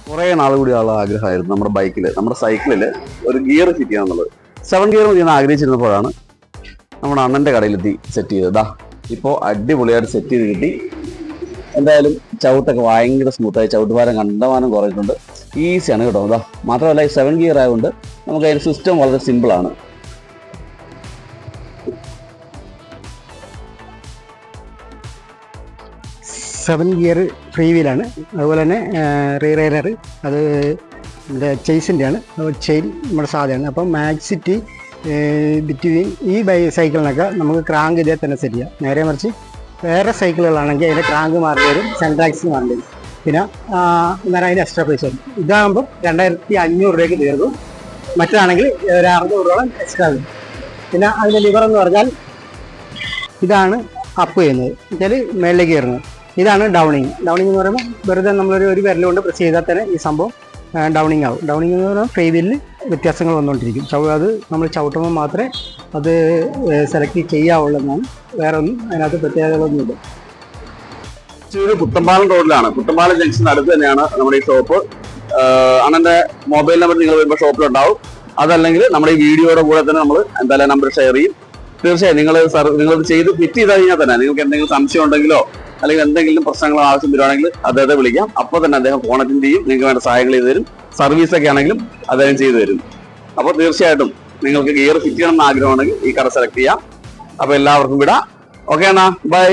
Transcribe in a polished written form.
കുറേ നാൾ കൂടിയുള്ള ആഗ്രഹമായിരുന്നു നമ്മുടെ സൈക്കിളിൽ ഒരു ഗിയർ ഫിറ്റ് ചെയ്യാൻ എന്നുള്ളത്. 7 ഗിയർ മതി എന്ന് ആഗ്രഹിച്ചിരുന്നപ്പോഴാണ് നമ്മുടെ അണ്ണൻ്റെ കടയിലെത്തി സെറ്റ് ചെയ്തത്. ഇപ്പോൾ അടിപൊളിയായിട്ട് സെറ്റ് ചെയ്ത് കിട്ടി. എന്തായാലും ചവിട്ടൊക്കെ ഭയങ്കര സ്മൂത്തായി, ചവിട്ടുഭാരം കണ്ടമാനം കുറഞ്ഞിട്ടുണ്ട്. ഈസിയാണ് കേട്ടോ. മാത്രമല്ല ഈ 7 ഗിയർ ആയതുകൊണ്ട് നമുക്ക് അതിൻ്റെ സിസ്റ്റം വളരെ സിമ്പിളാണ്. സെവൻ ഗിയർ ഫ്രീ വീലാണ്. അതുപോലെ തന്നെ റീറൈനർ അത് ചേസിൻ്റെയാണ്. ചെയിൻ നമ്മുടെ സാധനമാണ്. അപ്പം മാക്സിറ്റി ബിറ്റ്വീൻ ഈ സൈക്കിളിനൊക്കെ നമുക്ക് ക്രാങ്ക് ഇതേ തന്നെ സെറ്റ് ചെയ്യാം. നേരെ മറിച്ച് വേറെ സൈക്കിളുകളാണെങ്കിൽ അതിൻ്റെ ക്രാങ്ക് മാറേണ്ടി വരും, സെൻട്രാക്സ് മാറേണ്ടി വരും. പിന്നെ അന്നേരം അതിന് എക്സ്ട്രാ പൈസ വരും. ഇതാകുമ്പോൾ 2500 രൂപയ്ക്ക് തീർക്കും. മറ്റാണെങ്കിൽ ഒരു 600 രൂപയോളം എക്സ്ട്രാ വരും. പിന്നെ അതിൻ്റെ ലിവർ എന്ന് പറഞ്ഞാൽ ഇതാണ് അപ്പ് ചെയ്യുന്നത്, എന്നുവെച്ചാൽ മേളിലേക്ക് കയറുന്നത്. ഇതാണ് ഡൗണിങ്. ഡൗണിങ് എന്ന് പറയുമ്പോൾ വെറുതെ നമ്മളൊരു വിരലുകൊണ്ട് പ്രസ് ചെയ്താൽ തന്നെ ഈ സംഭവം ഡൗണിങ് ആവും. ഡൗണിങ് എന്ന് പറഞ്ഞാൽ ഫ്രീ വീലിൽ വ്യത്യാസങ്ങൾ വന്നുകൊണ്ടിരിക്കും. അത് നമ്മൾ ചവിട്ടുമ്പോൾ മാത്രമേ അത് സെലക്ട് ചെയ്യാവുള്ളതെന്നാണ്. വേറെ ഒന്നും അതിനകത്ത് പ്രത്യേകതകളൊന്നുമില്ല. കുട്ടമ്പാലം റോഡിലാണ്, കുട്ടമ്പാലം ജംഗ്ഷന് അടുത്ത് തന്നെയാണ് നമ്മുടെ ഈ ഷോപ്പ്. അണ്ണന്റെ മൊബൈൽ നമ്പർ നിങ്ങൾ വരുമ്പോൾ ഷോപ്പിലുണ്ടാവും. അതല്ലെങ്കിൽ നമ്മുടെ ഈ വീഡിയോയുടെ കൂടെ തന്നെ നമ്മൾ എന്തായാലും നമ്പർ ഷെയർ ചെയ്യും. തീർച്ചയായും നിങ്ങൾ ചെയ്ത് ഫിറ്റ് ചെയ്ത് കഴിഞ്ഞാൽ തന്നെ നിങ്ങൾക്ക് എന്തെങ്കിലും സംശയം ഉണ്ടെങ്കിലോ അല്ലെങ്കിൽ എന്തെങ്കിലും പ്രശ്നങ്ങളോ ആവശ്യം വരുവാണെങ്കിൽ അദ്ദേഹത്തെ വിളിക്കാം. അപ്പോൾ തന്നെ അദ്ദേഹം ഫോൺ അറ്റൻഡ് ചെയ്യും, നിങ്ങൾക്ക് വേണ്ട സഹായങ്ങൾ ചെയ്തു തരും. സർവീസൊക്കെ ആണെങ്കിലും അദ്ദേഹം ചെയ്തു തരും. അപ്പോൾ തീർച്ചയായിട്ടും നിങ്ങൾക്ക് ഗിയർ ഫിറ്റ് ചെയ്യണം എന്ന് ആഗ്രഹമാണെങ്കിൽ ഈ കട സെലക്ട് ചെയ്യാം. അപ്പോൾ എല്ലാവർക്കും വിടാം. Okay Anna, by.